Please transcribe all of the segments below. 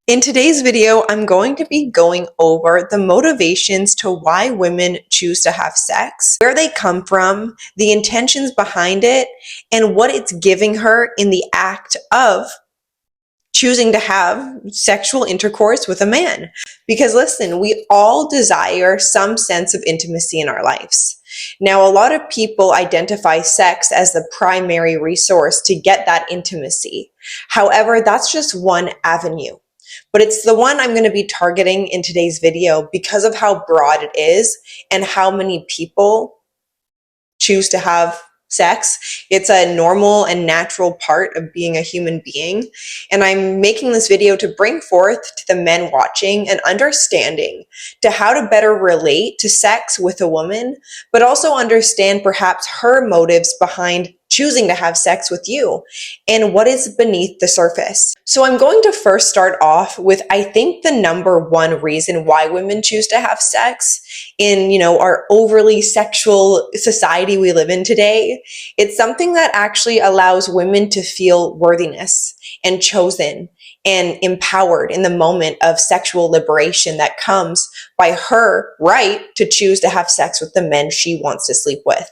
In today's video, I'm going to be going over the motivations to why women choose to have sex, where they come from, the intentions behind it, and what it's giving her in the act of choosing to have sexual intercourse with a man. Because listen, we all desire some sense of intimacy in our lives. Now, a lot of people identify sex as the primary resource to get that intimacy. However, that's just one avenue. But it's the one I'm going to be targeting in today's video because of how broad it is and how many people choose to have sex. It's a normal and natural part of being a human being. And I'm making this video to bring forth to the men watching an understanding to how to better relate to sex with a woman, but also understand perhaps her motives behind choosing to have sex with you and what is beneath the surface. So I'm going to first start off with, I think, the number one reason why women choose to have sex in, our overly sexual society we live in today. It's something that actually allows women to feel worthiness and chosen and empowered in the moment of sexual liberation that comes by her right to choose to have sex with the men she wants to sleep with.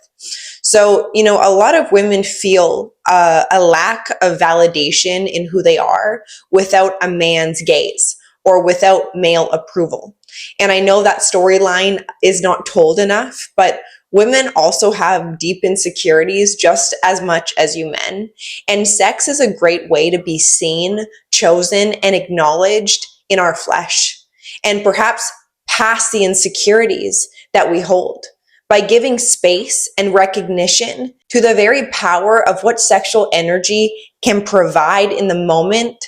So, a lot of women feel a lack of validation in who they are without a man's gaze or without male approval. And I know that storyline is not told enough, but women also have deep insecurities just as much as you men. And sex is a great way to be seen, chosen, and acknowledged in our flesh, and perhaps past the insecurities that we hold, by giving space and recognition to the very power of what sexual energy can provide in the moment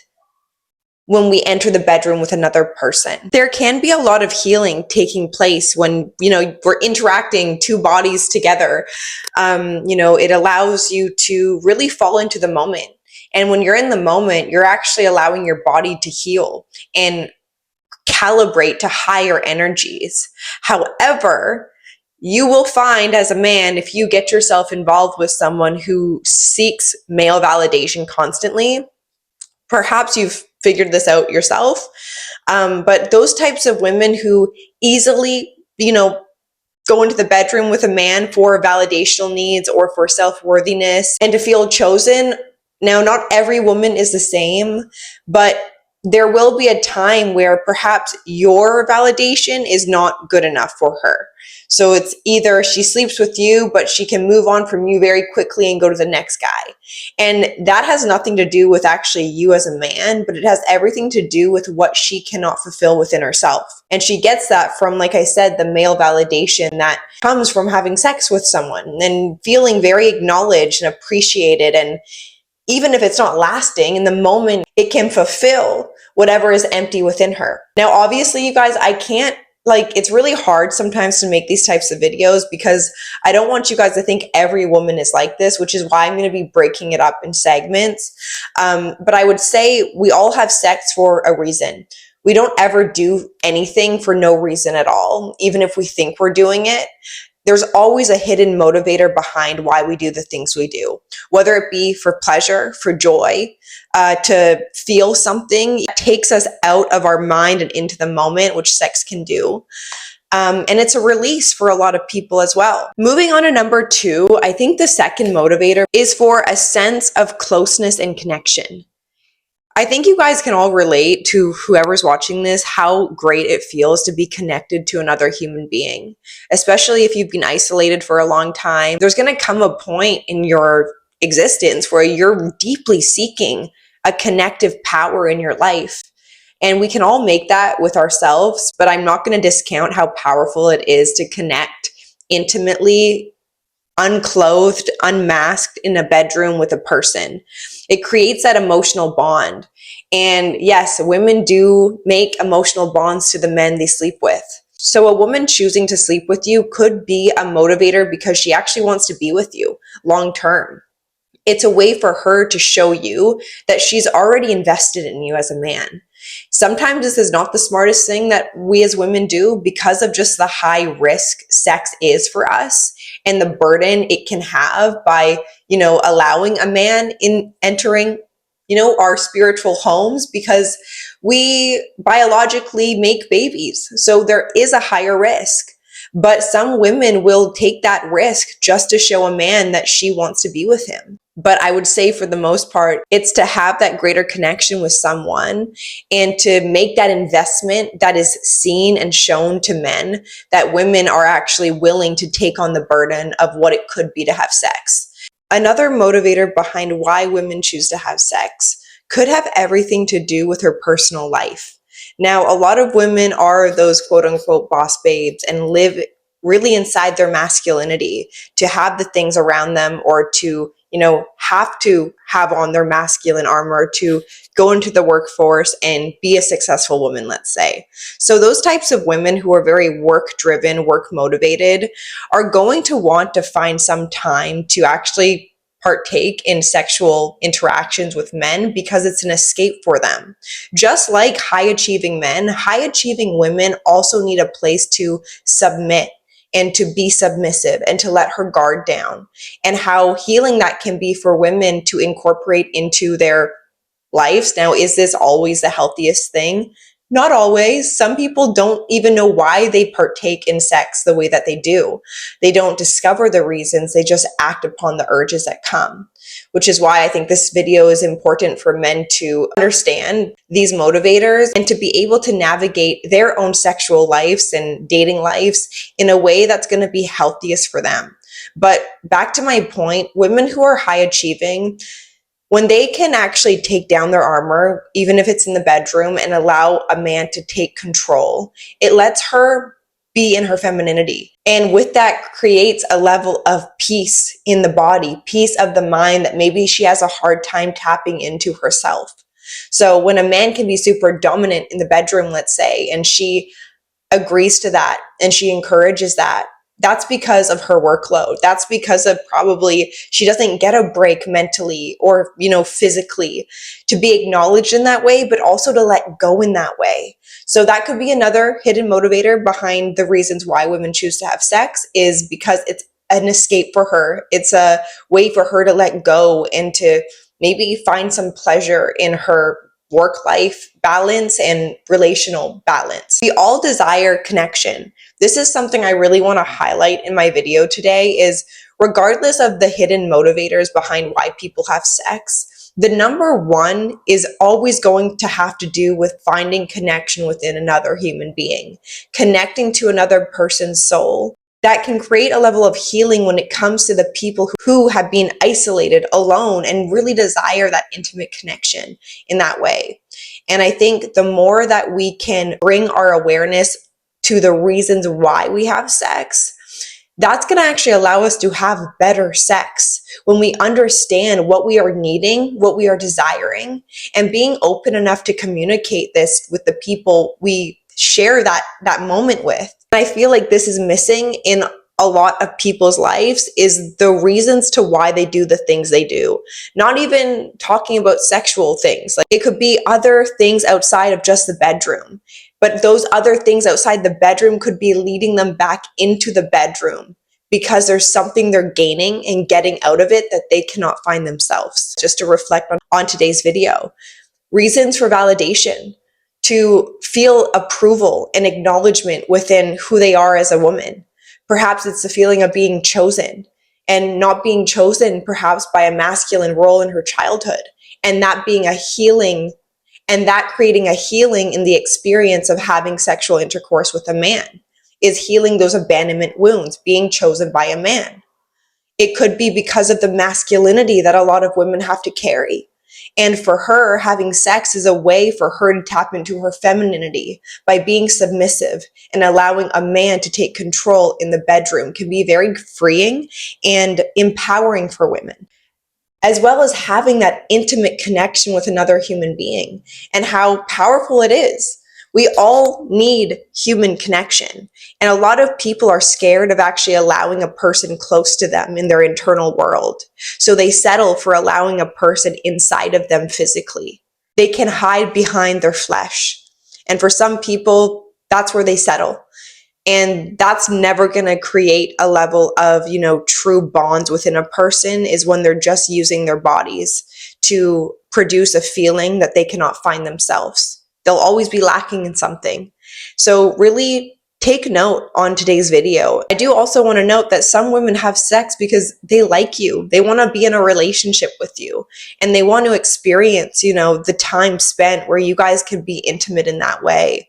when we enter the bedroom with another person. There can be a lot of healing taking place when, we're interacting two bodies together. It allows you to really fall into the moment. And when you're in the moment, you're actually allowing your body to heal and calibrate to higher energies. However, you will find as a man, if you get yourself involved with someone who seeks male validation constantly, perhaps you've figured this out yourself, but those types of women who easily, go into the bedroom with a man for validational needs or for self-worthiness and to feel chosen. Now, not every woman is the same, but there will be a time where perhaps your validation is not good enough for her. So it's either she sleeps with you, but she can move on from you very quickly and go to the next guy. And that has nothing to do with actually you as a man, but it has everything to do with what she cannot fulfill within herself. And she gets that from, like I said, the male validation that comes from having sex with someone and feeling very acknowledged and appreciated. And even if it's not lasting, in the moment, it can fulfill whatever is empty within her. Now, obviously, you guys, it's really hard sometimes to make these types of videos because I don't want you guys to think every woman is like this, which is why I'm going to be breaking it up in segments. But I would say we all have sex for a reason. We don't ever do anything for no reason at all, even if we think we're doing it. There's always a hidden motivator behind why we do the things we do, whether it be for pleasure, for joy, to feel something. It takes us out of our mind and into the moment, which sex can do. And it's a release for a lot of people as well. Moving on to number two, I think the second motivator is for a sense of closeness and connection. I think you guys can all relate, to whoever's watching this, how great it feels to be connected to another human being, especially if you've been isolated for a long time. There's going to come a point in your existence where you're deeply seeking a connective power in your life. And we can all make that with ourselves, but I'm not going to discount how powerful it is to connect intimately, unclothed, unmasked in a bedroom with a person. It creates that emotional bond. And yes, women do make emotional bonds to the men they sleep with. So a woman choosing to sleep with you could be a motivator because she actually wants to be with you long term. It's a way for her to show you that she's already invested in you as a man. Sometimes this is not the smartest thing that we as women do because of just the high risk sex is for us and the burden it can have by, allowing a man in entering our spiritual homes, because we biologically make babies. So there is a higher risk. But some women will take that risk just to show a man that she wants to be with him. But I would say for the most part, it's to have that greater connection with someone and to make that investment that is seen and shown to men, that women are actually willing to take on the burden of what it could be to have sex. Another motivator behind why women choose to have sex could have everything to do with her personal life. Now, a lot of women are those quote unquote boss babes and live really inside their masculinity to have the things around them, or to, have to have on their masculine armor to go into the workforce and be a successful woman, let's say. So those types of women who are very work driven, work motivated, are going to want to find some time to actually partake in sexual interactions with men, because it's an escape for them. Just like high achieving men, high achieving women also need a place to submit and to be submissive and to let her guard down, and how healing that can be for women to incorporate into their lives. Now, is this always the healthiest thing? Not always. Some people don't even know why they partake in sex the way that they do. They don't discover the reasons, they just act upon the urges that come, which is why I think this video is important for men to understand these motivators and to be able to navigate their own sexual lives and dating lives in a way that's going to be healthiest for them. But back to my point, women who are high achieving, when they can actually take down their armor, even if it's in the bedroom, and allow a man to take control, it lets her be in her femininity. And with that creates a level of peace in the body, peace of the mind, that maybe she has a hard time tapping into herself. So when a man can be super dominant in the bedroom, let's say, and she agrees to that and she encourages that, that's because of her workload. That's because of probably she doesn't get a break mentally or, physically, to be acknowledged in that way, but also to let go in that way. So that could be another hidden motivator behind the reasons why women choose to have sex, is because it's an escape for her. It's a way for her to let go and to maybe find some pleasure in her work-life balance and relational balance. We all desire connection. This is something I really want to highlight in my video today, is regardless of the hidden motivators behind why people have sex, the number one is always going to have to do with finding connection within another human being, connecting to another person's soul. That can create a level of healing when it comes to the people who have been isolated, alone, and really desire that intimate connection in that way. And I think the more that we can bring our awareness to the reasons why we have sex, that's going to actually allow us to have better sex when we understand what we are needing, what we are desiring, and being open enough to communicate this with the people we share that moment with. I feel like this is missing in a lot of people's lives, is the reasons to why they do the things they do. Not even talking about sexual things. Like, it could be other things outside of just the bedroom. But those other things outside the bedroom could be leading them back into the bedroom, because there's something they're gaining and getting out of it that they cannot find themselves. Just to reflect on today's video. Reasons for validation. To feel approval and acknowledgement within who they are as a woman. Perhaps it's the feeling of being chosen, and not being chosen perhaps by a masculine role in her childhood, and that being a healing, and that creating a healing in the experience of having sexual intercourse with a man, is healing those abandonment wounds, being chosen by a man. It could be because of the masculinity that a lot of women have to carry. And for her, having sex is a way for her to tap into her femininity by being submissive, and allowing a man to take control in the bedroom can be very freeing and empowering for women, as well as having that intimate connection with another human being, and how powerful it is. We all need human connection. And a lot of people are scared of actually allowing a person close to them in their internal world. So they settle for allowing a person inside of them physically. They can hide behind their flesh. And for some people, that's where they settle. And that's never going to create a level of, true bonds within a person, is when they're just using their bodies to produce a feeling that they cannot find themselves. They'll always be lacking in something. So really take note on today's video. I do also want to note that some women have sex because they like you. They want to be in a relationship with you, and they want to experience, the time spent where you guys can be intimate in that way.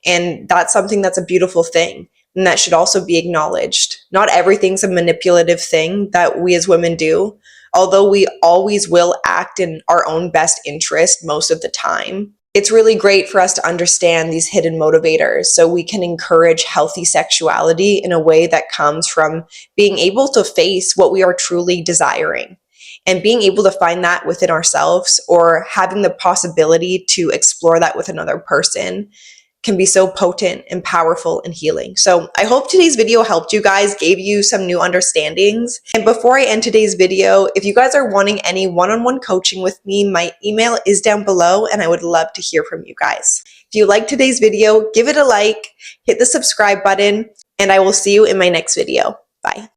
And that's something that's a beautiful thing. And that should also be acknowledged. Not everything's a manipulative thing that we as women do, although we always will act in our own best interest most of the time. It's really great for us to understand these hidden motivators so we can encourage healthy sexuality in a way that comes from being able to face what we are truly desiring and being able to find that within ourselves, or having the possibility to explore that with another person, can be so potent and powerful and healing. So I hope today's video helped you guys, gave you some new understandings. And before I end today's video, if you guys are wanting any one-on-one coaching with me, my email is down below and I would love to hear from you guys. If you liked today's video, give it a like, hit the subscribe button, and I will see you in my next video. Bye.